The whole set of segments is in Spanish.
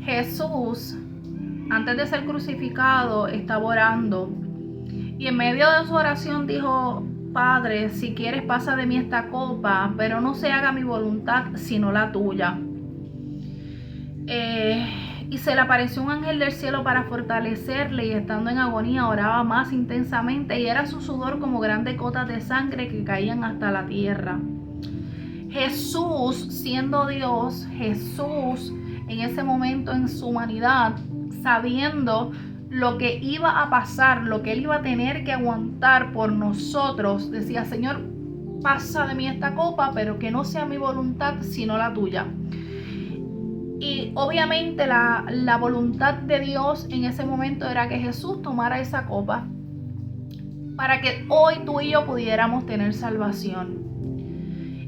Jesús, antes de ser crucificado, estaba orando. Y en medio de su oración dijo: Padre, si quieres pasa de mí esta copa, pero no se haga mi voluntad sino la tuya. Y se le apareció un ángel del cielo para fortalecerle, y estando en agonía oraba más intensamente, y era su sudor como grandes gotas de sangre que caían hasta la tierra. Jesús, siendo Dios, Jesús en ese momento en su humanidad, sabiendo lo que iba a pasar, lo que él iba a tener que aguantar por nosotros, decía: Señor, pasa de mí esta copa, pero que no sea mi voluntad sino la tuya. Y obviamente la voluntad de Dios en ese momento era que Jesús tomara esa copa para que hoy tú y yo pudiéramos tener salvación.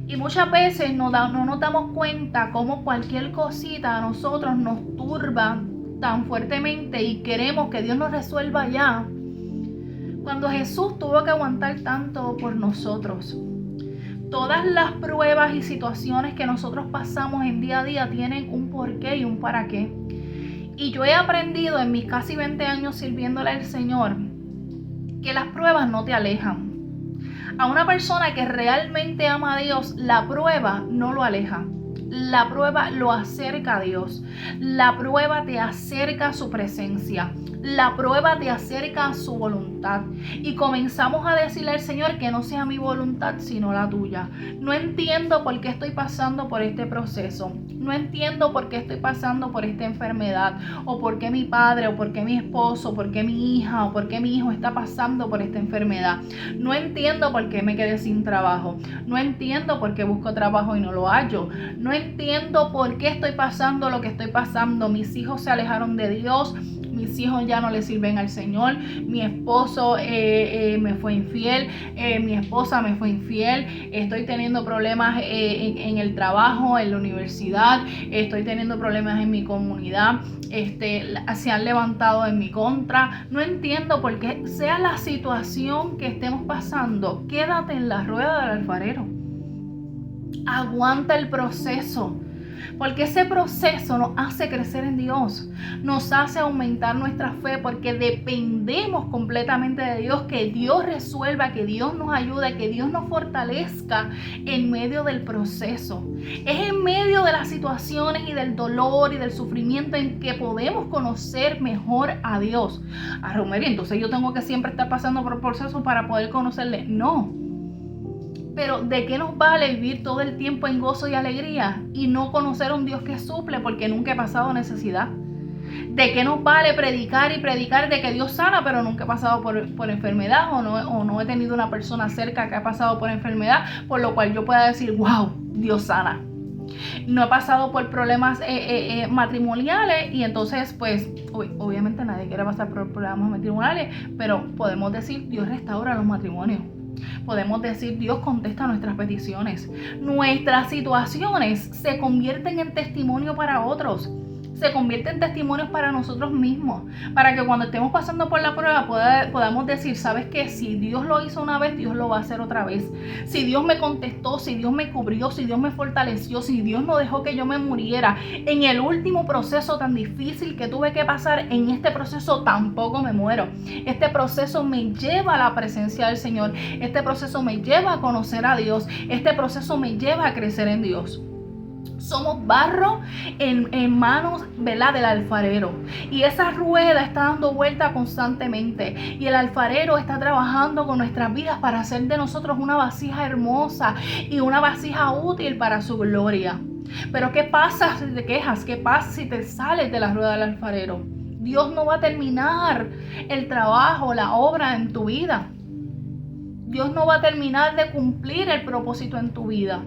Y muchas veces no nos damos cuenta cómo cualquier cosita a nosotros nos turba tan fuertemente y queremos que Dios nos resuelva ya, cuando Jesús tuvo que aguantar tanto por nosotros. Todas las pruebas y situaciones que nosotros pasamos en día a día tienen un porqué y un para qué. Y yo he aprendido en mis casi 20 años sirviéndole al Señor que las pruebas no te alejan. A una persona que realmente ama a Dios, la prueba no lo aleja. La prueba lo acerca a Dios. La prueba te acerca a su presencia. La prueba te acerca a su voluntad. Y comenzamos a decirle al Señor: que no sea mi voluntad sino la tuya. No entiendo por qué estoy pasando por este proceso. No entiendo por qué estoy pasando por esta enfermedad. O por qué mi padre, o por qué mi esposo, o por qué mi hija, o por qué mi hijo está pasando por esta enfermedad. No entiendo por qué me quedé sin trabajo. No entiendo por qué busco trabajo y no lo hallo. No entiendo por qué estoy pasando lo que estoy pasando. Mis hijos se alejaron de Dios. Mis hijos ya no le sirven al Señor. Mi esposo me fue infiel. Mi esposa me fue infiel. Estoy teniendo problemas en el trabajo, en la universidad. Estoy teniendo problemas en mi comunidad. Se han levantado en mi contra. No entiendo por qué, sea la situación que estemos pasando, quédate en la rueda del alfarero. Aguanta el proceso. Porque ese proceso nos hace crecer en Dios, nos hace aumentar nuestra fe, porque dependemos completamente de Dios, que Dios resuelva, que Dios nos ayude, que Dios nos fortalezca en medio del proceso. Es en medio de las situaciones y del dolor y del sufrimiento en que podemos conocer mejor a Dios. A Romería, entonces yo tengo que siempre estar pasando por el proceso para poder conocerle. No. Pero ¿de qué nos vale vivir todo el tiempo en gozo y alegría y no conocer a un Dios que suple, porque nunca he pasado necesidad? ¿De qué nos vale predicar y predicar de que Dios sana, pero nunca he pasado por enfermedad, o no he tenido una persona cerca que ha pasado por enfermedad, por lo cual yo pueda decir: wow, Dios sana? No he pasado por problemas matrimoniales, y entonces pues obviamente nadie quiere pasar por problemas matrimoniales, pero podemos decir: Dios restaura los matrimonios. Podemos decir: Dios contesta nuestras peticiones. Nuestras situaciones se convierten en testimonio para otros. Se convierten en testimonios para nosotros mismos. Para que cuando estemos pasando por la prueba podamos decir: ¿sabes qué? Si Dios lo hizo una vez, Dios lo va a hacer otra vez. Si Dios me contestó, si Dios me cubrió, si Dios me fortaleció, si Dios no dejó que yo me muriera en el último proceso tan difícil que tuve que pasar, en este proceso tampoco me muero. Este proceso me lleva a la presencia del Señor. Este proceso me lleva a conocer a Dios. Este proceso me lleva a crecer en Dios. Somos barro en manos, ¿verdad?, del alfarero. Y esa rueda está dando vuelta constantemente. Y el alfarero está trabajando con nuestras vidas para hacer de nosotros una vasija hermosa y una vasija útil para su gloria. Pero ¿qué pasa si te quejas? ¿Qué pasa si te sales de la rueda del alfarero? Dios no va a terminar el trabajo, la obra en tu vida. Dios no va a terminar de cumplir el propósito en tu vida.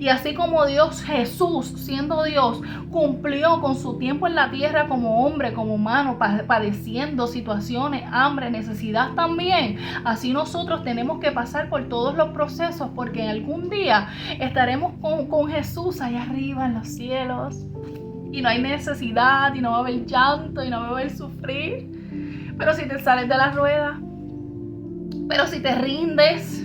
Y así como Dios, Jesús, siendo Dios, cumplió con su tiempo en la tierra como hombre, como humano, padeciendo situaciones, hambre, necesidad también, así nosotros tenemos que pasar por todos los procesos, porque en algún día estaremos con Jesús allá arriba en los cielos. Y no hay necesidad, y no va a haber llanto, y no va a haber sufrir. Pero si te sales de la rueda, pero si te rindes,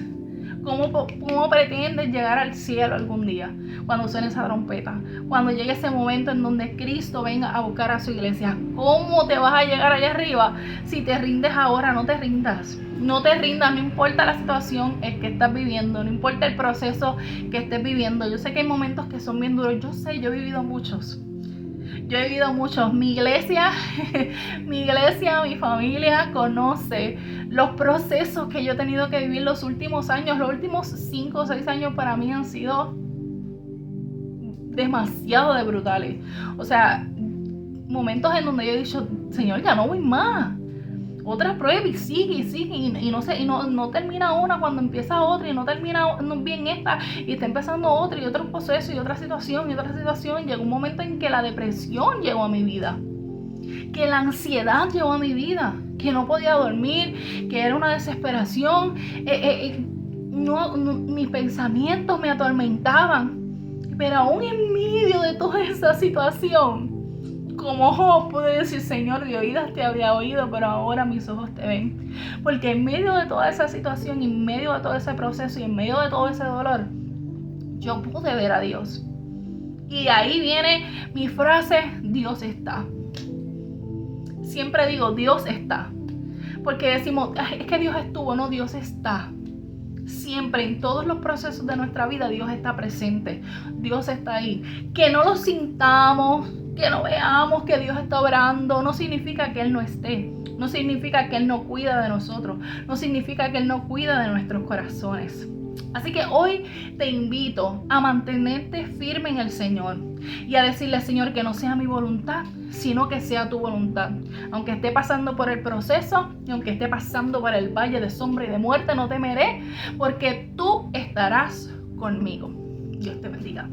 ¿Cómo pretendes llegar al cielo algún día? Cuando suene esa trompeta, cuando llegue ese momento en donde Cristo venga a buscar a su iglesia. ¿Cómo te vas a llegar allá arriba? Si te rindes ahora, no te rindas. No te rindas, no importa la situación que estás viviendo, no importa el proceso que estés viviendo. Yo sé que hay momentos que son bien duros, yo he vivido muchos. Mi iglesia, mi familia conoce los procesos que yo he tenido que vivir los últimos años. Los últimos 5 o 6 años para mí han sido demasiado de brutales. O sea, momentos en donde yo he dicho, Señor, ya no voy más. Otra prueba y sigue y no sé, y no termina una cuando empieza otra y no termina bien esta y está empezando otra y otro proceso y otra situación. Llegó un momento en que la depresión llegó a mi vida, que la ansiedad llegó a mi vida, que no podía dormir, que era una desesperación, mis pensamientos me atormentaban, pero aún en medio de toda esa situación, como Job, pude decir, Señor, de oídas te había oído, pero ahora mis ojos te ven. Porque en medio de toda esa situación, en medio de todo ese proceso y en medio de todo ese dolor, yo pude ver a Dios. Y ahí viene mi frase, Dios está. Siempre digo, Dios está. Porque decimos, es que Dios estuvo, no, Dios está. Siempre, en todos los procesos de nuestra vida, Dios está presente. Dios está ahí. Que no lo sintamos, que no veamos que Dios está obrando, no significa que Él no esté. No significa que Él no cuida de nosotros. No significa que Él no cuida de nuestros corazones. Así que hoy te invito a mantenerte firme en el Señor y a decirle, Señor, que no sea mi voluntad, sino que sea tu voluntad. Aunque esté pasando por el proceso y aunque esté pasando por el valle de sombra y de muerte, no temeré, porque tú estarás conmigo. Dios te bendiga.